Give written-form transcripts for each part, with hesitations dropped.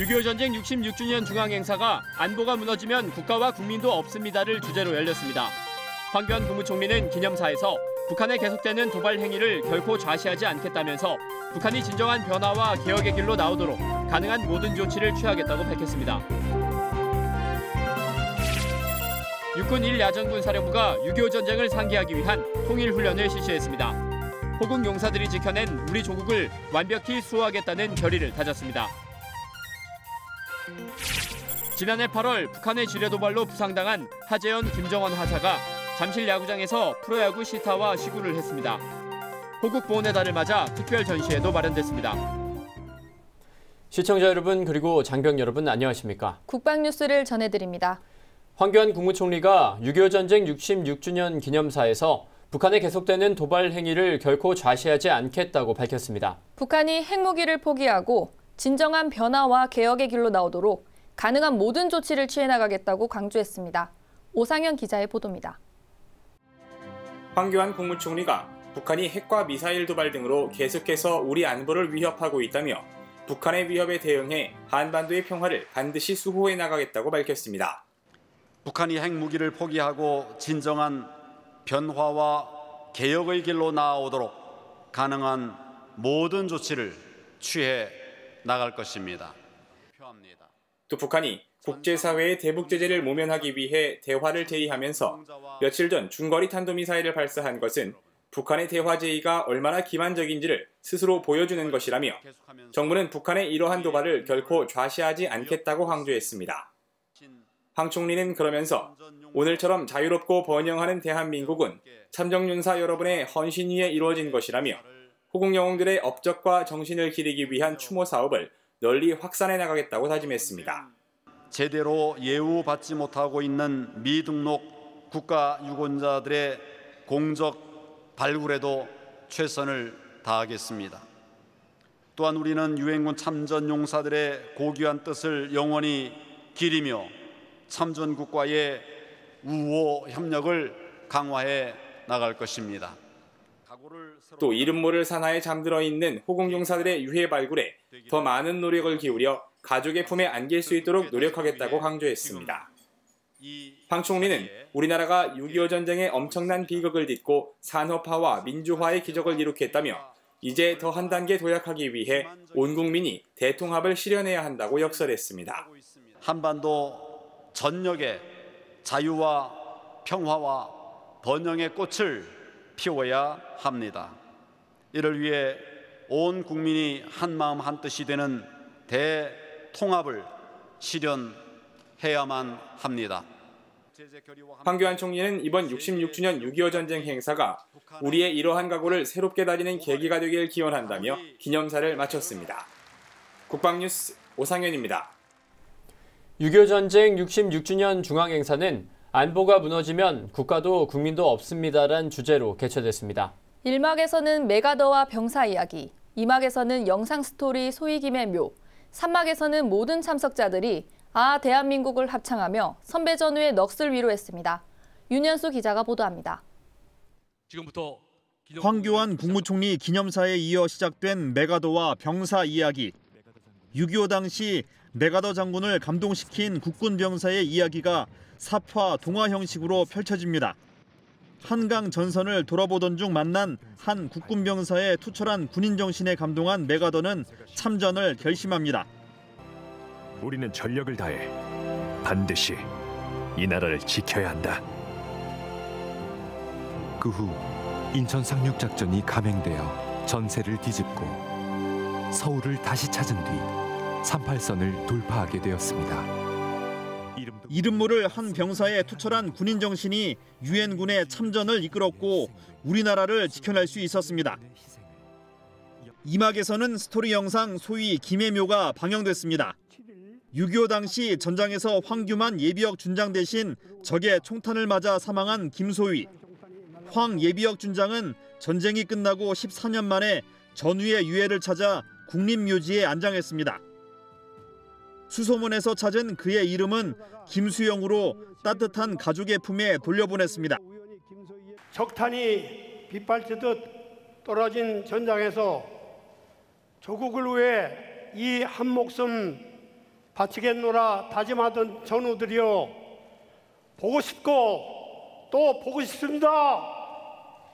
6.25 전쟁 66주년 중앙행사가 안보가 무너지면 국가와 국민도 없습니다를 주제로 열렸습니다. 황교안 국무총리는 기념사에서 북한의 계속되는 도발 행위를 결코 좌시하지 않겠다면서 북한이 진정한 변화와 개혁의 길로 나오도록 가능한 모든 조치를 취하겠다고 밝혔습니다. 육군 1야전군사령부가 6.25 전쟁을 상기하기 위한 통일훈련을 실시했습니다. 호국 용사들이 지켜낸 우리 조국을 완벽히 수호하겠다는 결의를 다졌습니다. 지난해 8월 북한의 지뢰 도발로 부상당한 하재현, 김정원 하사가 잠실 야구장에서 프로야구 시타와 시구를 했습니다. 호국 보훈의 달을 맞아 특별 전시회도 마련됐습니다. 시청자 여러분 그리고 장병 여러분 안녕하십니까? 국방뉴스를 전해드립니다. 황교안 국무총리가 6.25 전쟁 66주년 기념사에서 북한의 계속되는 도발 행위를 결코 좌시하지 않겠다고 밝혔습니다. 북한이 핵무기를 포기하고 진정한 변화와 개혁의 길로 나오도록 가능한 모든 조치를 취해 나가겠다고 강조했습니다. 오상현 기자의 보도입니다. 황교안 국무총리가 북한이 핵과 미사일 도발 등으로 계속해서 우리 안보를 위협하고 있다며 북한의 위협에 대응해 한반도의 평화를 반드시 수호해 나가겠다고 밝혔습니다. 북한이 핵무기를 포기하고 진정한 변화와 개혁의 길로 나아오도록 가능한 모든 조치를 취해 나갈 것입니다. 또 북한이 국제사회의 대북 제재를 모면하기 위해 대화를 제의하면서 며칠 전 중거리 탄도미사일을 발사한 것은 북한의 대화 제의가 얼마나 기만적인지를 스스로 보여주는 것이라며 정부는 북한의 이러한 도발을 결코 좌시하지 않겠다고 강조했습니다. 황 총리는 그러면서 오늘처럼 자유롭고 번영하는 대한민국은 참정윤사 여러분의 헌신 위에 이루어진 것이라며 호국 영웅들의 업적과 정신을 기리기 위한 추모 사업을 널리 확산해 나가겠다고 다짐했습니다. 제대로 예우받지 못하고 있는 미등록 국가유공자들의 공적 발굴에도 최선을 다하겠습니다. 또한 우리는 유엔군 참전용사들의 고귀한 뜻을 영원히 기리며 참전국과의 우호 협력을 강화해 나갈 것입니다. 또 이름 모를 산하에 잠들어 있는 호국용사들의 유해 발굴에 더 많은 노력을 기울여 가족의 품에 안길 수 있도록 노력하겠다고 강조했습니다. 황 총리는 우리나라가 6.25 전쟁의 엄청난 비극을 딛고 산업화와 민주화의 기적을 이룩했다며 이제 더 한 단계 도약하기 위해 온 국민이 대통합을 실현해야 한다고 역설했습니다. 한반도 전역에 자유와 평화와 번영의 꽃을 피워야 합니다. 이를 위해 온 국민이 한마음 한뜻이 되는 대통합을 실현해야만 합니다. 황교안 총리는 이번 66주년 6.25 전쟁 행사가 우리의 이러한 각오를 새롭게 다지는 계기가 되길 기원한다며 기념사를 마쳤습니다. 국방뉴스 오상현입니다. 6.25 전쟁 66주년 중앙행사는 안보가 무너지면 국가도 국민도 없습니다란 주제로 개최됐습니다. 1막에서는 메가더와 병사 이야기, 2막에서는 영상 스토리 소이김의 묘, 3막에서는 모든 참석자들이 대한민국을 합창하며 선배 전우의 넋을 위로했습니다. 윤현수 기자가 보도합니다. 지금부터 황교안 국무총리 기념사에 이어 시작된 메가더와 병사 이야기. 6.25 당시 메가더 장군을 감동시킨 국군 병사의 이야기가 사파 동화 형식으로 펼쳐집니다. 한강 전선을 돌아보던 중 만난 한 국군 병사의 투철한 군인 정신에 감동한 메가더는 참전을 결심합니다. 우리는 전력을 다해 반드시 이 나라를 지켜야 한다. 그 후 인천 상륙작전이 감행되어 전세를 뒤집고 서울을 다시 찾은 뒤 38선을 돌파하게 되었습니다. 이름 모를 한 병사의 투철한 군인 정신이 유엔군의 참전을 이끌었고 우리나라를 지켜낼 수 있었습니다. 2막에서는 스토리 영상 소위 김의 묘가 방영됐습니다. 6.25 당시 전장에서 황규만 예비역 준장 대신 적의 총탄을 맞아 사망한 김소위. 황 예비역 준장은 전쟁이 끝나고 14년 만에 전우의 유해를 찾아 국립묘지에 안장했습니다. 수소문에서 찾은 그의 이름은 김수영으로 따뜻한 가족의 품에 돌려보냈습니다. 적탄이 빗발치듯 떨어진 전장에서 조국을 위해 이 한 목숨 바치겠노라 다짐하던 전우들이여, 보고 싶고 또 보고 싶습니다.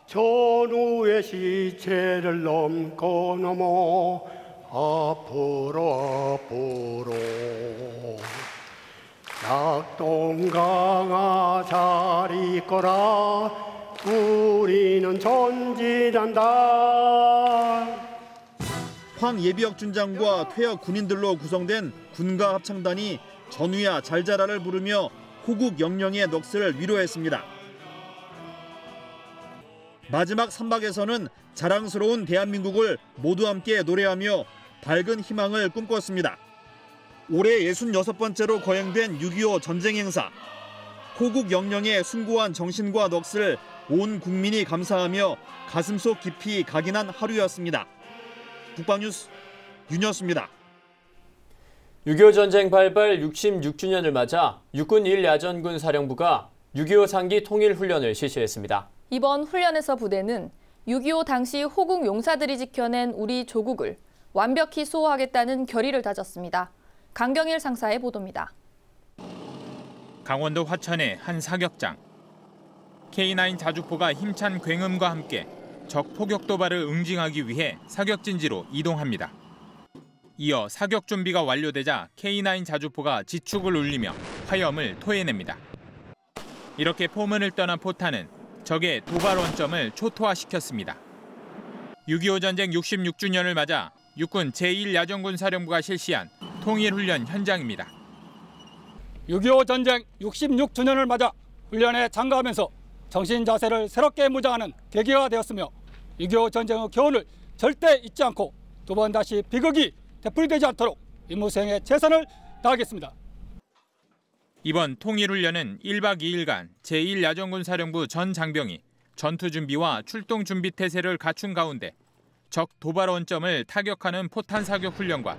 전우의 시체를 넘고 넘어 앞으로 낙동강아 잘 있거라, 우리는 전진한다. 황예비역 준장과 퇴역 군인들로 구성된 군가 합창단이 전우야 잘 자라를 부르며 호국 영령의 넋을 위로했습니다. 마지막 3박에서는 자랑스러운 대한민국을 모두 함께 노래하며 밝은 희망을 꿈꿨습니다. 올해 66번째로 거행된 6.25 전쟁 행사. 호국 영령의 숭고한 정신과 넋을 온 국민이 감사하며 가슴속 깊이 각인한 하루였습니다. 북방뉴스 윤여수입니다. 6.25 전쟁 발발 66주년을 맞아 육군 1야전군 사령부가 6.25 상기 통일 훈련을 실시했습니다. 이번 훈련에서 부대는 6.25 당시 호국 용사들이 지켜낸 우리 조국을 완벽히 수호하겠다는 결의를 다졌습니다. 강경일 상사의 보도입니다. 강원도 화천의 한 사격장. K9 자주포가 힘찬 굉음과 함께 적 포격 도발을 응징하기 위해 사격진지로 이동합니다. 이어 사격 준비가 완료되자 K9 자주포가 지축을 울리며 화염을 토해냅니다. 이렇게 포문을 떠난 포탄은 적의 도발 원점을 초토화시켰습니다. 6.25 전쟁 66주년을 맞아 육군 제1야전군 사령부가 실시한 통일훈련 현장입니다. 6.25 전쟁 66주년을 맞아 훈련에 참가하면서 정신 자세를 새롭게 무장하는 계기가 되었으며 6.25 전쟁의 교훈을 절대 잊지 않고 두 번 다시 비극이 되풀이되지 않도록 임무 수행에 최선을 다하겠습니다. 이번 통일훈련은 1박 2일간 제1야전군 사령부 전 장병이 전투 준비와 출동 준비 태세를 갖춘 가운데 적 도발 원점을 타격하는 포탄 사격 훈련과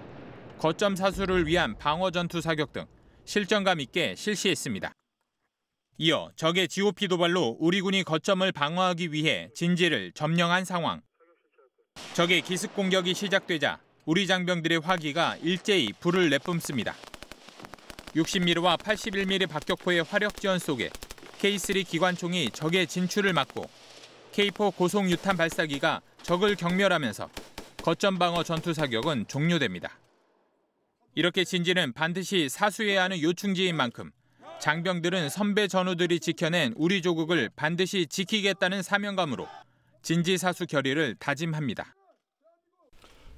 거점 사수를 위한 방어 전투 사격 등 실전감 있게 실시했습니다. 이어 적의 GOP 도발로 우리 군이 거점을 방어하기 위해 진지를 점령한 상황. 적의 기습 공격이 시작되자 우리 장병들의 화기가 일제히 불을 내뿜습니다. 60mm와 81mm 박격포의 화력 지원 속에 K3 기관총이 적의 진출을 막고 K4 고속 유탄 발사기가 적을 경멸하면서 거점 방어 전투 사격은 종료됩니다. 이렇게 진지는 반드시 사수해야 하는 요충지인 만큼 장병들은 선배 전우들이 지켜낸 우리 조국을 반드시 지키겠다는 사명감으로 진지 사수 결의를 다짐합니다.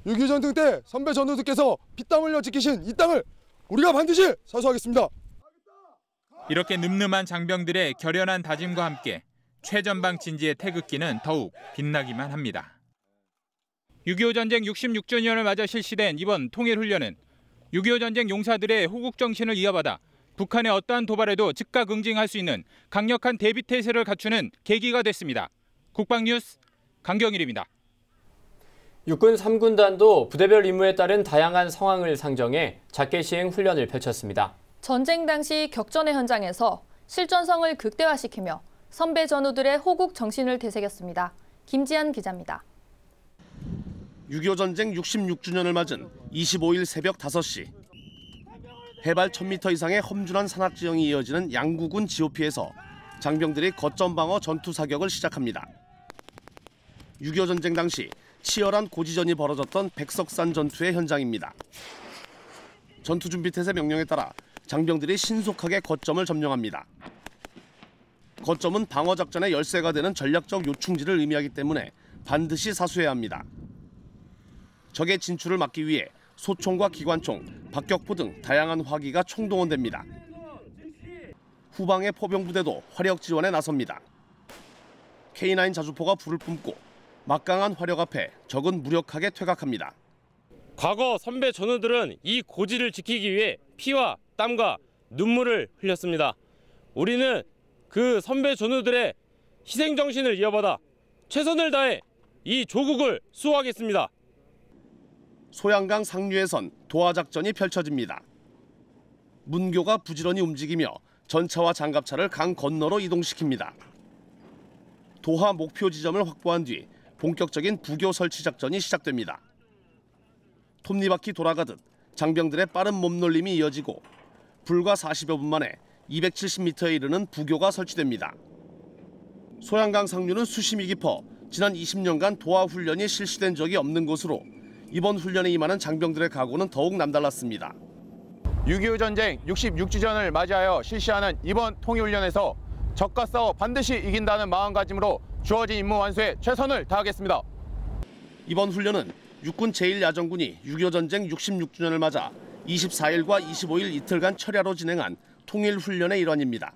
6.25 전쟁 때 선배 전우들께서 피땀 흘려 지키신 이 땅을 우리가 반드시 사수하겠습니다. 이렇게 늠름한 장병들의 결연한 다짐과 함께 최전방 진지의 태극기는 더욱 빛나기만 합니다. 6.25 전쟁 66주년을 맞아 실시된 이번 통일훈련은 6.25 전쟁 용사들의 호국 정신을 이어받아 북한의 어떠한 도발에도 즉각 응징할 수 있는 강력한 대비 태세를 갖추는 계기가 됐습니다. 국방뉴스 강경일입니다. 육군 3군단도 부대별 임무에 따른 다양한 상황을 상정해 작게 시행 훈련을 펼쳤습니다. 전쟁 당시 격전의 현장에서 실전성을 극대화시키며 선배 전우들의 호국 정신을 되새겼습니다. 김지한 기자입니다. 6.25 전쟁 66주년을 맞은 25일 새벽 5시. 해발 1000m 이상의 험준한 산악지형이 이어지는 양구군 GOP에서 장병들이 거점 방어 전투 사격을 시작합니다. 6.25 전쟁 당시 치열한 고지전이 벌어졌던 백석산 전투의 현장입니다. 전투 준비 태세 명령에 따라 장병들이 신속하게 거점을 점령합니다. 거점은 방어 작전의 열쇠가 되는 전략적 요충지를 의미하기 때문에 반드시 사수해야 합니다. 적의 진출을 막기 위해 소총과 기관총, 박격포 등 다양한 화기가 총동원됩니다. 후방의 포병부대도 화력 지원에 나섭니다. K9 자주포가 불을 뿜고 막강한 화력 앞에 적은 무력하게 퇴각합니다. 과거 선배 전우들은 이 고지를 지키기 위해 피와 땀과 눈물을 흘렸습니다. 우리는 그 선배 전우들의 희생정신을 이어받아 최선을 다해 이 조국을 수호하겠습니다. 소양강 상류에선 도하작전이 펼쳐집니다. 문교가 부지런히 움직이며 전차와 장갑차를 강 건너로 이동시킵니다. 도하 목표 지점을 확보한 뒤 본격적인 부교 설치 작전이 시작됩니다. 톱니바퀴 돌아가듯 장병들의 빠른 몸놀림이 이어지고 불과 40여 분 만에 270m에 이르는 부교가 설치됩니다. 소양강 상류는 수심이 깊어 지난 20년간 도하 훈련이 실시된 적이 없는 곳으로 이번 훈련에 임하는 장병들의 각오는 더욱 남달랐습니다. 6.25 전쟁 66주년을 맞이하여 실시하는 이번 통일훈련에서 적과 싸워 반드시 이긴다는 마음가짐으로 주어진 임무 완수에 최선을 다하겠습니다. 이번 훈련은 육군 제1야전군이 6.25 전쟁 66주년을 맞아 24일과 25일 이틀간 철야로 진행한 통일훈련의 일환입니다.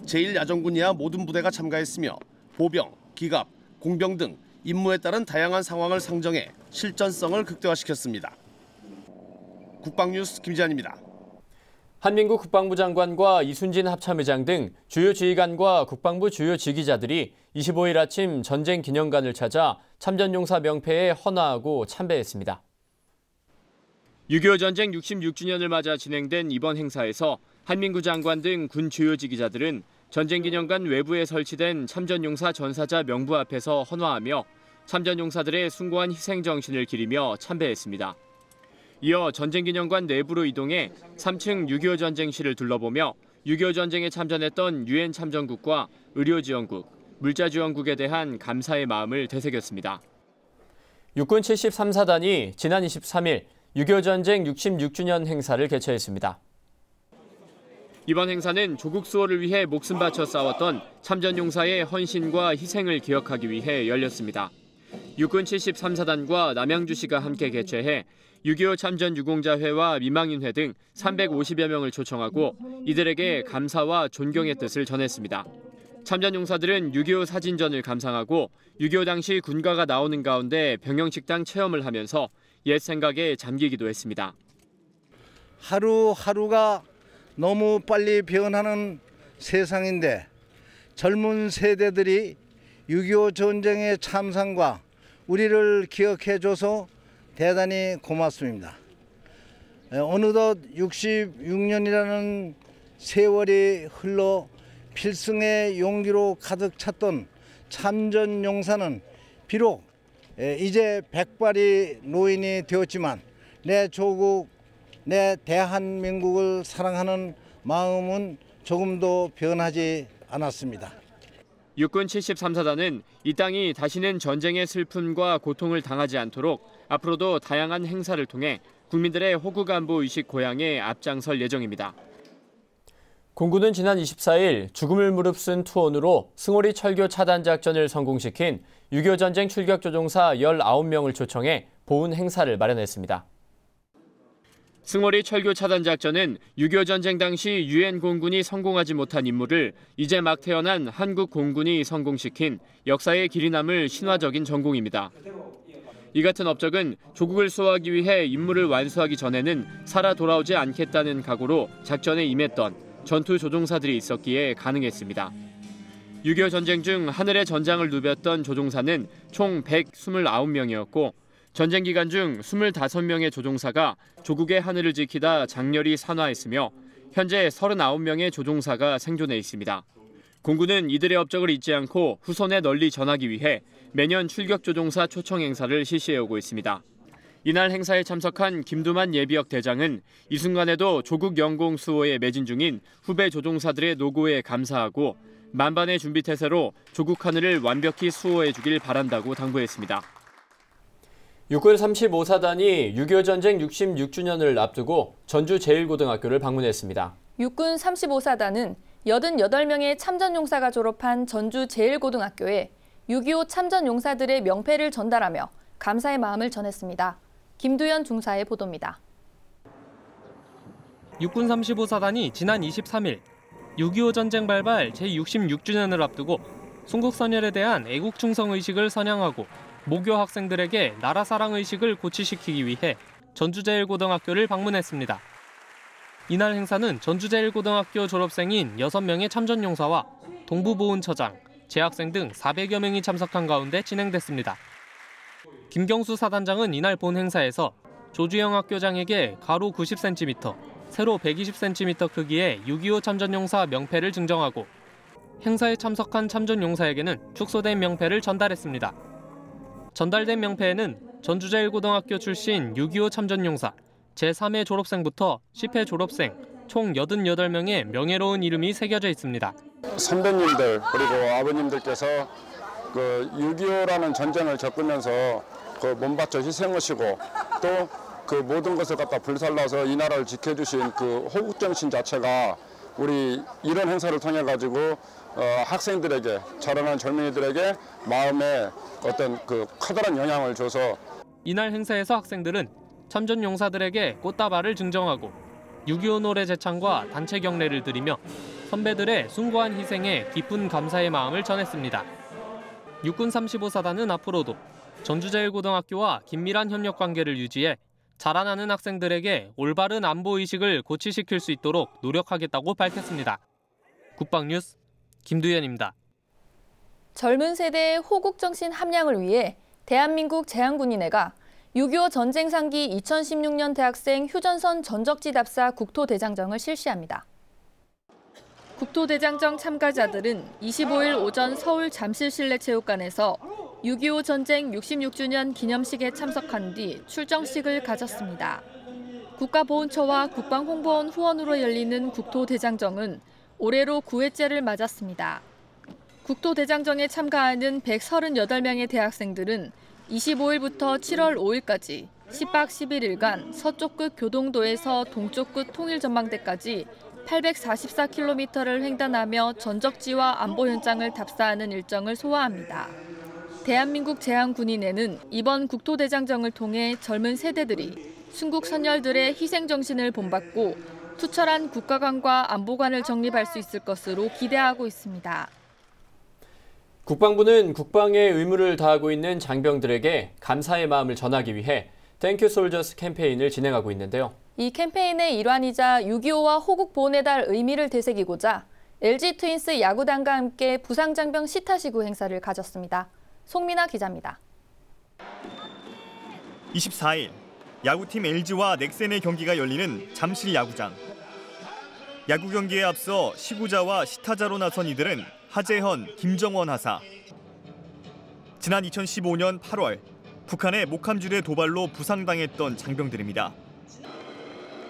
제1야전군이야 모든 부대가 참가했으며 보병, 기갑, 공병 등 임무에 따른 다양한 상황을 상정해 실전성을 극대화시켰습니다. 국방뉴스 김지한입니다. 한민구 국방부 장관과 이순진 합참의장 등 주요 지휘관과 국방부 주요 지휘자들이 25일 아침 전쟁기념관을 찾아 참전용사 명패에 헌화하고 참배했습니다. 6.25 전쟁 66주년을 맞아 진행된 이번 행사에서 한민구 장관 등 군 주요 지휘자들은 전쟁기념관 외부에 설치된 참전용사 전사자 명부 앞에서 헌화하며 참전용사들의 숭고한 희생정신을 기리며 참배했습니다. 이어 전쟁기념관 내부로 이동해 3층 6.25 전쟁실을 둘러보며 6.25 전쟁에 참전했던 유엔 참전국과 의료지원국, 물자지원국에 대한 감사의 마음을 되새겼습니다. 육군 73사단이 지난 23일 6.25 전쟁 66주년 행사를 개최했습니다. 이번 행사는 조국 수호를 위해 목숨 바쳐 싸웠던 참전용사의 헌신과 희생을 기억하기 위해 열렸습니다. 육군 73사단과 남양주시가 함께 개최해 6.25 참전 유공자회와 민망인회 등 350여 명을 초청하고 이들에게 감사와 존경의 뜻을 전했습니다. 참전용사들은 6.25 사진전을 감상하고 6.25 당시 군가가 나오는 가운데 병영식당 체험을 하면서 옛 생각에 잠기기도 했습니다. 하루하루가 너무 빨리 변하는 세상인데 젊은 세대들이 6.25 전쟁의 참상과 우리를 기억해줘서 대단히 고맙습니다. 어느덧 66년이라는 세월이 흘러 필승의 용기로 가득 찼던 참전용사는 비록 이제 백발이 노인이 되었지만 내 조국, 내 대한민국을 사랑하는 마음은 조금도 변하지 않았습니다. 육군 73사단은 이 땅이 다시는 전쟁의 슬픔과 고통을 당하지 않도록 앞으로도 다양한 행사를 통해 국민들의 호국안보 의식 고양에 앞장설 예정입니다. 공군은 지난 24일 죽음을 무릅쓴 투혼으로 승오리 철교 차단 작전을 성공시킨 6.25 전쟁 출격조종사 19명을 초청해 보훈 행사를 마련했습니다. 승오리 철교 차단 작전은 6.25 전쟁 당시 유엔 공군이 성공하지 못한 임무를 이제 막 태어난 한국 공군이 성공시킨 역사의 길이 남을 신화적인 전공입니다. 이 같은 업적은 조국을 수호하기 위해 임무를 완수하기 전에는 살아 돌아오지 않겠다는 각오로 작전에 임했던 전투 조종사들이 있었기에 가능했습니다. 6.25 전쟁 중 하늘의 전장을 누볐던 조종사는 총 129명이었고 전쟁 기간 중 25명의 조종사가 조국의 하늘을 지키다 장렬히 산화했으며 현재 39명의 조종사가 생존해 있습니다. 공군은 이들의 업적을 잊지 않고 후손에 널리 전하기 위해 매년 출격조종사 초청 행사를 실시해오고 있습니다. 이날 행사에 참석한 김두만 예비역 대장은 이 순간에도 조국 영공 수호에 매진 중인 후배 조종사들의 노고에 감사하고 만반의 준비태세로 조국 하늘을 완벽히 수호해 주길 바란다고 당부했습니다. 육군 35사단이 6.25 전쟁 66주년을 앞두고 전주 제1고등학교를 방문했습니다. 육군 35사단은 88명의 참전용사가 졸업한 전주 제1고등학교에 6.25 참전용사들의 명패를 전달하며 감사의 마음을 전했습니다. 김두현 중사의 보도입니다. 육군 35사단이 지난 23일 6.25 전쟁 발발 제66주년을 앞두고 순국선열에 대한 애국충성의식을 선양하고 모교 학생들에게 나라 사랑 의식을 고취시키기 위해 전주 제1고등학교를 방문했습니다. 이날 행사는 전주 제1고등학교 졸업생인 6명의 참전용사와 동부보훈처장, 재학생 등 400여 명이 참석한 가운데 진행됐습니다. 김경수 사단장은 이날 본 행사에서 조주영 학교장에게 가로 90cm, 세로 120cm 크기의 6.25 참전용사 명패를 증정하고 행사에 참석한 참전용사에게는 축소된 명패를 전달했습니다. 전달된 명패에는 전주 제1고등학교 출신 6.25 참전용사 제3회 졸업생부터 10회 졸업생 총 88명의 명예로운 이름이 새겨져 있습니다. 선배님들 그리고 아버님들께서 그 6.25라는 전쟁을 겪으면서 그 몸바쳐 희생하시고 또 그 모든 것을 갖다 불살라서 이 나라를 지켜주신 그 호국정신 자체가 우리 이런 행사를 통해 가지고 학생들에게 자라나는 젊은이들에게 마음에 어떤 그 커다란 영향을 줘서 이날 행사에서 학생들은 참전 용사들에게 꽃다발을 증정하고 6.25 노래 제창과 단체 경례를 드리며 선배들의 숭고한 희생에 깊은 감사의 마음을 전했습니다. 육군 35사단은 앞으로도 전주제일고등학교와 긴밀한 협력 관계를 유지해 자라나는 학생들에게 올바른 안보의식을 고취시킬 수 있도록 노력하겠다고 밝혔습니다. 국방뉴스 김두현입니다. 젊은 세대의 호국정신 함양을 위해 대한민국 제한군인회가 6.25 전쟁 상기 2016년 대학생 휴전선 전적지 답사 국토대장정을 실시합니다. 국토대장정 참가자들은 25일 오전 서울 잠실실내체육관에서 6.25 전쟁 66주년 기념식에 참석한 뒤 출정식을 가졌습니다. 국가보훈처와 국방홍보원 후원으로 열리는 국토대장정은 올해로 9회째를 맞았습니다. 국토대장정에 참가하는 138명의 대학생들은 25일부터 7월 5일까지 10박 11일간 서쪽 끝 교동도에서 동쪽 끝 통일전망대까지 844km를 횡단하며 전적지와 안보 현장을 답사하는 일정을 소화합니다. 대한민국 제한군인회는 이번 국토대장정을 통해 젊은 세대들이 순국 선열들의 희생정신을 본받고 투철한 국가관과 안보관을 정립할 수 있을 것으로 기대하고 있습니다. 국방부는 국방의 의무를 다하고 있는 장병들에게 감사의 마음을 전하기 위해 땡큐 솔저스 캠페인을 진행하고 있는데요. 이 캠페인의 일환이자 6.25와 호국보훈의 달 의미를 되새기고자 LG 트윈스 야구단과 함께 부상장병 시타시구 행사를 가졌습니다. 송민아 기자입니다. 24일 야구팀 LG와 넥센의 경기가 열리는 잠실 야구장. 야구 경기에 앞서 시구자와 시타자로 나선 이들은 하재헌, 김정원 하사. 지난 2015년 8월 북한의 목함줄의 도발로 부상당했던 장병들입니다.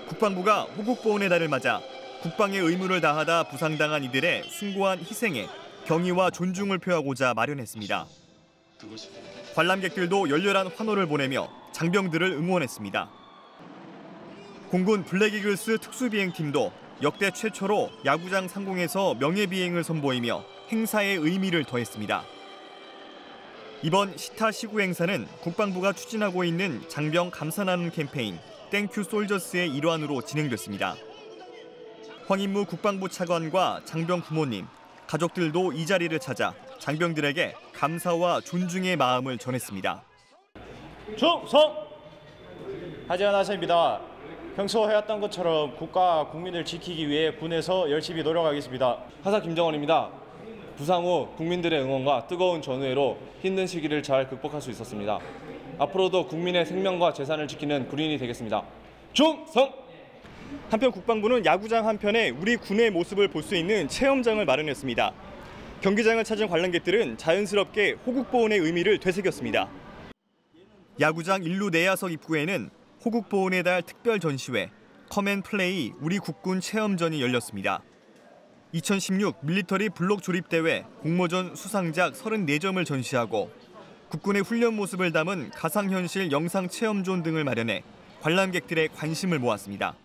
국방부가 호국보훈의 달을 맞아 국방의 의무를 다하다 부상당한 이들의 숭고한 희생에 경의와 존중을 표하고자 마련했습니다. 관람객들도 열렬한 환호를 보내며 장병들을 응원했습니다. 공군 블랙이글스 특수비행팀도 역대 최초로 야구장 상공에서 명예비행을 선보이며 행사의 의미를 더했습니다. 이번 시타 시구 행사는 국방부가 추진하고 있는 장병 감사 나눔 캠페인 땡큐 솔저스의 일환으로 진행됐습니다. 황인무 국방부 차관과 장병 부모님, 가족들도 이 자리를 찾아 장병들에게 감사와 존중의 마음을 전했습니다. 충성! 하재헌 하사입니다. 평소 해왔던 것처럼 국가 국민을 지키기 위해 군에서 열심히 노력하겠습니다. 하사 김정원입니다. 부상 후 국민들의 응원과 뜨거운 전우회로 힘든 시기를 잘 극복할 수 있었습니다. 앞으로도 국민의 생명과 재산을 지키는 군인이 되겠습니다. 충성! 한편 국방부는 야구장 한편에 우리 군의 모습을 볼 수 있는 체험장을 마련했습니다. 경기장을 찾은 관람객들은 자연스럽게 호국보훈의 의미를 되새겼습니다. 야구장 일루 내야석 입구에는 호국보훈의 달 특별 전시회 컴앤플레이 우리 국군 체험전이 열렸습니다. 2016 밀리터리 블록 조립대회 공모전 수상작 34점을 전시하고 국군의 훈련 모습을 담은 가상현실 영상 체험존 등을 마련해 관람객들의 관심을 모았습니다.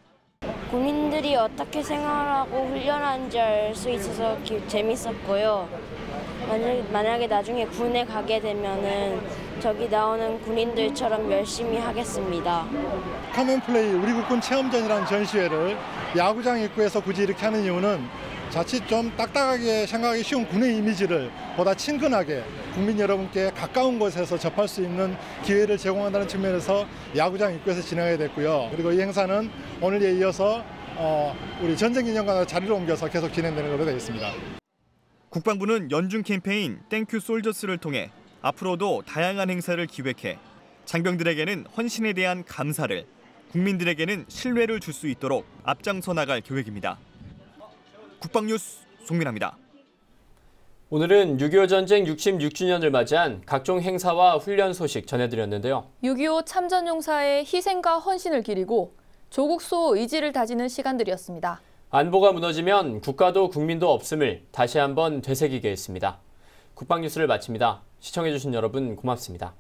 군인들이 어떻게 생활하고 훈련하는지 알 수 있어서 재밌었고요. 만약에 나중에 군에 가게 되면은 저기 나오는 군인들처럼 열심히 하겠습니다. 컴앤플레이 우리 국군 체험전이라는 전시회를 야구장 입구에서 굳이 이렇게 하는 이유는 자칫 좀 딱딱하게 생각하기 쉬운 군의 이미지를 보다 친근하게 국민 여러분께 가까운 곳에서 접할 수 있는 기회를 제공한다는 측면에서 야구장 입구에서 진행하게 됐고요. 그리고 이 행사는 오늘에 이어서 우리 전쟁기념관으로 자리를 옮겨서 계속 진행되는 걸로 되어 있습니다. 국방부는 연중 캠페인 땡큐 솔저스를 통해 앞으로도 다양한 행사를 기획해 장병들에게는 헌신에 대한 감사를, 국민들에게는 신뢰를 줄 수 있도록 앞장서 나갈 계획입니다. 국방뉴스 송민아입니다. 오늘은 6.25 전쟁 66주년을 맞이한 각종 행사와 훈련 소식 전해드렸는데요. 6.25 참전용사의 희생과 헌신을 기리고 조국수 의지를 다지는 시간들이었습니다. 안보가 무너지면 국가도 국민도 없음을 다시 한번 되새기게 했습니다. 국방뉴스를 마칩니다. 시청해주신 여러분 고맙습니다.